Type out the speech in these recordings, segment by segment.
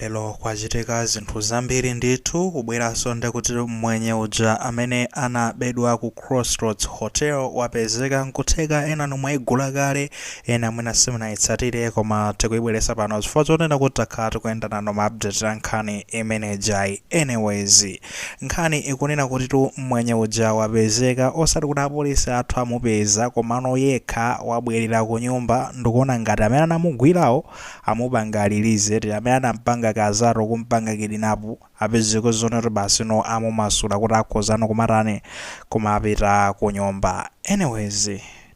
Lelo kwachitika zinthu zambiri ndithu kubweranso ndekuti mwenye uja amene anabedwa ku Crossroads Hotel wapezeka nkutheka ena nomwe igula kale ena mwina simunayitsatire koma tikuyibweretsa pano chifukwa chonena kuti takhala tikuyendana noma update ya nkhani imene jayi. Anyways, nkhani ikunena kuti mwenye uja wapezeka osati kuti apolisi athu amupeza komano yekha wabwerera ku nyumba ndikuona ngati amene anamugwirawo amupanga alilize ti amene anampanga kazaro kumpanga kidinapu apezeko zonero basi no amumasula kuti akhozano kumatani kumapita ku nyumba. Anyways,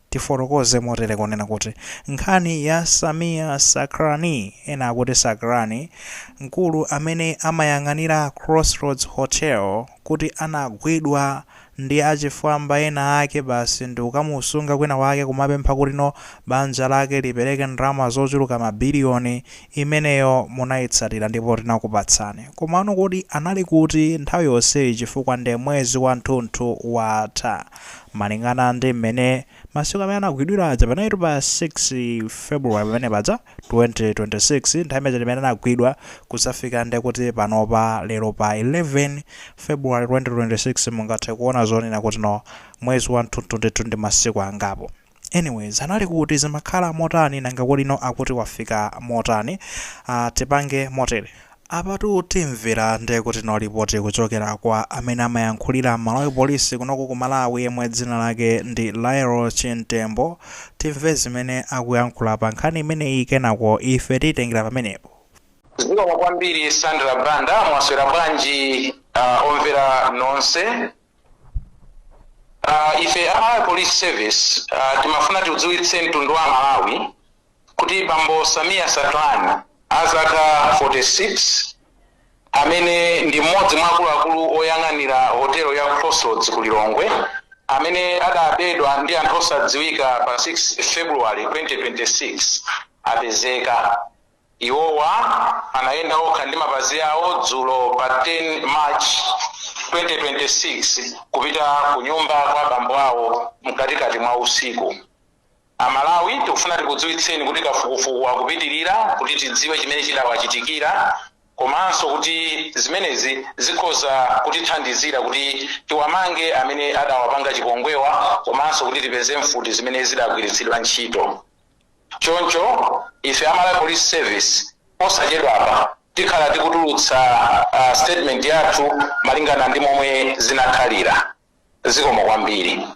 tiforokoze motere kunena kuti nkhani ya Sacranie ena akuti Sacranie mkulu amene amayang'anira Crossroads Hotel kuti anagwidwa ndi Achifwamba ena ake basi ndi ukamusunga kwina wake kumapempha kuti no banja lake lipereke ndalama zochuluka mabiliyoni imeneyo munayitsatira ndipo tinakupatsani. Komano kuti anali kuti nthawi yonseyi chifukwa ndi mwezi wa mtunthu watha malingana ndi mmene masiku amene anagwidwira aja panaitu pa 6 February pamene paja 2026 nthawi imene imene anagwidwa kusafika ndi kuti panopa lero pa 11 February 2026 mungathe kuona zonena kuti no mwezi wa mtunthu ndithu ndi masiku angapo. Anyways, anali kuti zimakhala motani nanga kuti no akuti wafika motani. Tipange motere apatu timvera ndi kuti no ripoti kuchokera kwa amene amayankhulira Malawi polisi kunoku ku Malawi yemwe dzina lake ndi Lairo Chintembo. Timve zimene akuyankhula pa nkhani imeneyi kenako ife titengera pamenepo. Zikomo kwambiri Sandra Branda mwaswera bwanji omvera nonse. Ife Malawi Police Service timafuna tidziwitse mtundu wa Malawi kuti bambo Samia Sacranie azaka 46 amene ndi mmodzi mwa akuluakulu oyang'anira hotelo ya Crossroads ku Lilongwe amene adabedwa ndi anthu osadziwika pa 6 February 2026 apezeka. Iwowa anayenda okha ndi mapazi awo dzulo pa 10 March 2026 kupita ku nyumba kwa bambo awo mkatikati mwa usiku. Amalawi tikufuna tikudziwitseni kuti kafukufuku akupitirira kuti tidziwe chimene chidawachitikira komanso kuti zimenezi zikhoza kutithandizira kuti tiwamange amene adawapanga chipongwewa komanso kuti tipeze mfuti zimene zidagwiritsidwa ntchito. Choncho ife Malawi Police Service osachedwapa tikhala tikutulutsa statement yathu malingana ndi momwe zinakhalira. Zikomo kwambiri.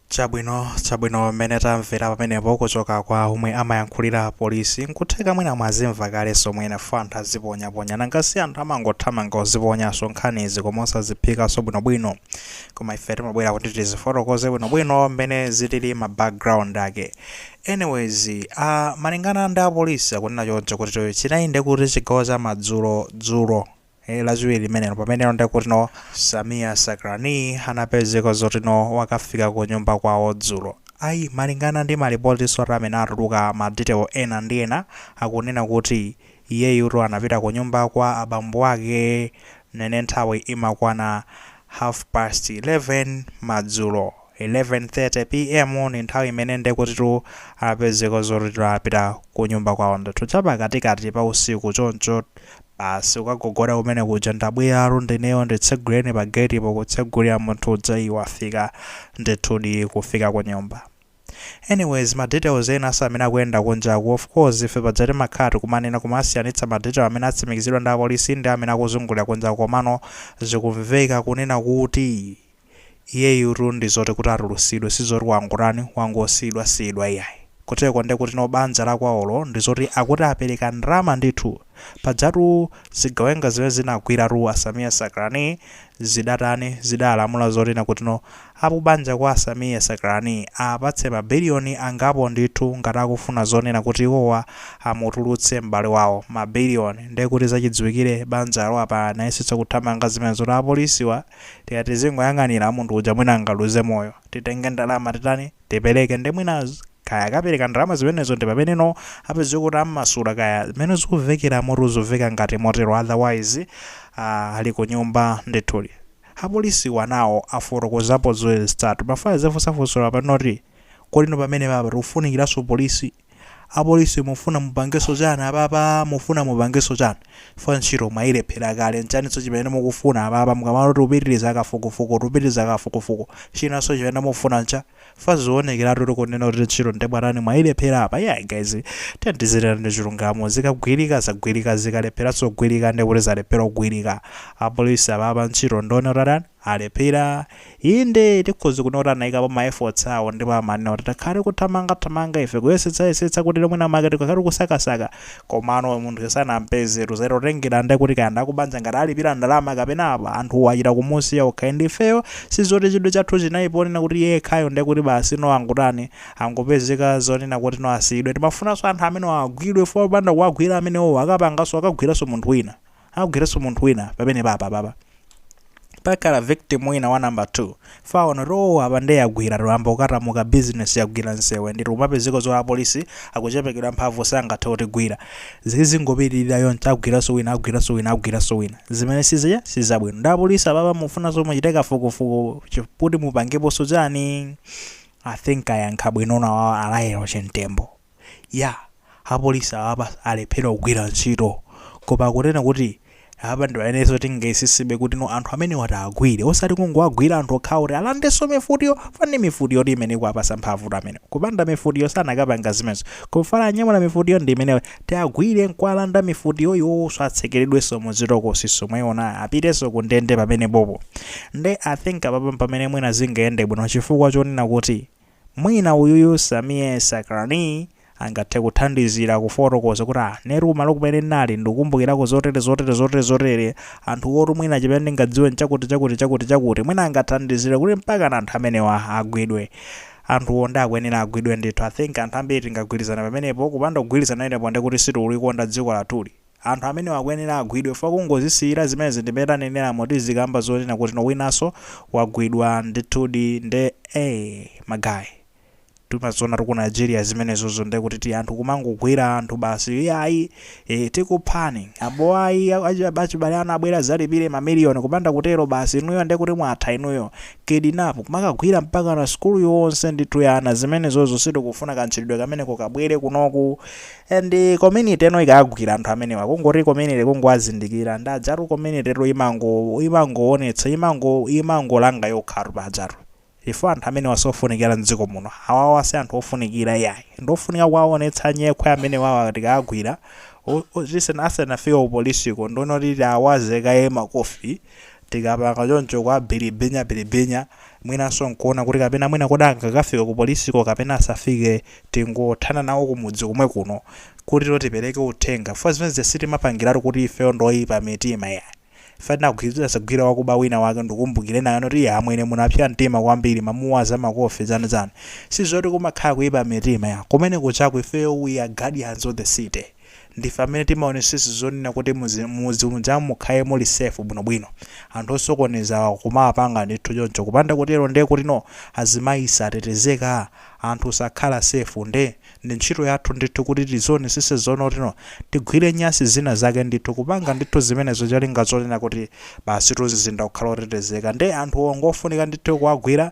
Chabwino mmene tamvera pamenepo kuchoka kwa omwe amayankhulira polisi nkutheka mwina mwazimva kale somwene fantha aziponyaponya nangasi anthu amangothamanga oziponyaso nkhanizi koma osaziphikaso bwinobwino koma ife timabwera kuti tizifotokoze bwinobwino mmene zilili ma background ake. Anyways, malingana ndi apolisi akunena choncho kuti chinayinde kuti chigawo cha madzulo lachiwiri limenelo pamene ndikuti no Samia Sacranie anapezeka zoti no wakafika ku nyumba kwawo dzulo. Malingana ndi malipoti sora amene atuluka ma detail ena ndi ena akunena kuti iyeyu anapita ku nyumba kwa abambo ake nene nthawi imakwana 11:30 madzulo 11:30 PM ni nthawi imene ndikuti anapezeka zoti apita ku nyumba kwawo ndithu chapakatikati pa usiku choncho basi ukagogora umene kuja ndabwera rundeneyo nditseguleni pa gate po kutsegulira munthu udza Wafika ndithudi kufika ku nyumba. Anyways, ma details ena amene akuyenda kunjaku of course ife padzati makhati kumanena kumasiyanitsa ma details amene atsimikizidwa ndi apolisi ndi amene akuzungulira kunjaku komano zikumveka kunena kuti iyeyu ndi zoti kuti atulusidwe sizoti wangosidwa iyayi. Kuteko ndekuti no banja la kwawolo ndi zoti akuti apereka ndalama ndithu padzatu zigawenga zimene zinagwira Samia Sacranie zidalamula zoti nakuti no apo banja kwa Samia Sacranie apatse mabiliyoni angapo ndithu ngati akufuna zonena kuti iwowa amutulutse m'bale wawo mabiliyoni ndekuti zachidziwikire banja lo apa anayesitsa kuthamanga zimene zoti apolisiwa tikati zingoyang'anira munthu uja mwina angaluze moyo titenge ndalama tipereke ndi mwina kaya akapereka ndalama zimenezo ndi pamene no apezeka kuti ammasula kaya zimene zikuvekera moto zoveka ngati motero otherwise ali ku nyumba ndithuli. Apolisi wanawo afotokozapo zitatu mafaya zefusafusola panoti kolino pamene papa tikufunikiraso polisi apolisi mufuna mupangeso chani apapa mufuna mupangeso chani fa ntchito mwayilephera kale nchaniso chimene mukufuna apapa mukamalo tupitiriza akafukufuku chinanso chimene mufuna ncha fa zionekera kunena kuti ntchito ndebwarani mwayilephera apa yeah guys tiyandizirira ndi chilungamo zikagwirika zagwirika zikalepheranso kugwirika ndi kuti zalephera kugwirika apolisi apapa ntchito ndionera alephera inde tikhozi kunota naikapo ma efforts awo ndipo amanena kuti takhale kuthamanga ife kuyesetsa kuti lomwe namakati kakati kusakasaka komano munthu sanampeze tuzerotengera nde kuti kayanda kubanja ngati alipira ndalama kapena apa anthu wachita kumusiya okhayi ndifeyo sizoti chidwe chathu chinayiponena kuti yekhayo nde kuti basi no angutani angopezeka zonena kuti no asiyidwe timafunanso anthu amene agwidwe fo panda kuwagwira amenewo akapanganso akagwiranso munthu wina pamene papa pakala victim wina wa number 2 faona ro abande yagwira rambo katamuka business yagwira nsewe ndi rumapezeko zo apolisi akuchepekera mphamvu sangathe kutigwira zingopirira yonse agwiraso wina zimene sizabwino ndi apolisi ababa mufuna zomwe chiteka fukufuku kuti mupangeponso chani I think ayankha bwino na alayero chentembo apolisi ababa alephera kugwira ntchito koma kunena kuti apa ndo ayeneso tingaisisibe kuti no anthu amene watagwire osati kungowagwira anthu okhawo kuti alandeso mifutiyo fane mifutiyo ndi imene kuapasa mphamvu amene kupanda mifutiyo sanakapanga zimenezo kufala anyamula mifutiyo ndi imene tiagwire nkwalanda mifutiyo yonso atsekeredwenso muzitokosiso mwayiona apiteso kundende pamene popo nde I think apapa pamene mwina zingayende bwino chifukwa chonena kuti mwina uyuyu Sacranie angathe kuthandizira kufotokoza kuti neruma lokumene nali ndikumbukirako zotere anthu oti mwina chimene ndingadziwe nchakuti mwina angathandizira kuti mpaka anthu amenewa agwidwe anthu onda akwenera agwidwe ndithu I think anthu ambiri tingagwirizana pamenepo kupanda kugwirizana inepo ndi kuti situlikonda dziko latuli anthu amene akwenera agwidwe fa kungozisiyira zimene zindipeta nenera moti zikamba zonena kuti no winanso wagwidwa ndithudi nde magayi tumazona ku Nigeria zimenezozo nde kuti anthu kumangogwira anthu basi ayi tikuphani abo ayi achibale ana abwera zalipire mamiliyoni kupanda kutero basi inuyo nde kuti mwatha inuyo kidnap kumakagwira mpaka na school yonse ndithu yana zimenezozo sitikufuna kantchitidwe kamene kokabwere kunoku and community eno ikagwira anthu amene wakungoti community kungwazindikira ndadzatu community ro imangoonetsa imangolanga yokhatu padzatu ifo anthu amene wasofunikira mdziko muno awawase anthu ofunikira yayi ndofunika kwaonetsa nyekhwe amene wawa tikagwira asanafika upolisiko ndono titi awazeka makofi tikapanga choncho kwa bilibenya mwinanso nkuona kuti kapena mwina kodanga kafika ku polisiko kapena asafike tingothana nawo kumudzi kumwe kuno kuti tipereke uthenga for zimene sitimapangiratu kuti ifeyo ndoyipa mitima yayi fana kugwira wakuba wina wake ndikumbukire nayo kuti amwene munapya mtima kwambiri mamuwaza makofi zanizana sizoti kumakhala kuipa mitima ya kumene kuchaku ifeyo we are guardians of the city ndife amene timaonesesa zonena kuti muzi munjamu mukhaye muli safe bwinobwino anthu osokoneza kumapanga ndithu choncho kupanda kutero nde kuti no azimayi satetezeka anthu sakhala safe nde ndi ntchito yathu ndithu kuti tizionesese zono kuti no tigwire nyasi zina zake ndithu kupanga ndithu zimenezo chalinga zonena kuti basi tuzizinda kukhala otetezeka nde anthu ongofunika ndithu kuwagwira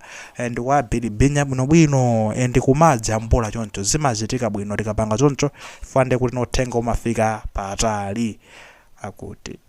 ndi kuwabilibinya bwinobwino ndi kumajambula choncho zimachitika bwino tikapanga choncho fande kuti no uthenga umafika patali akuti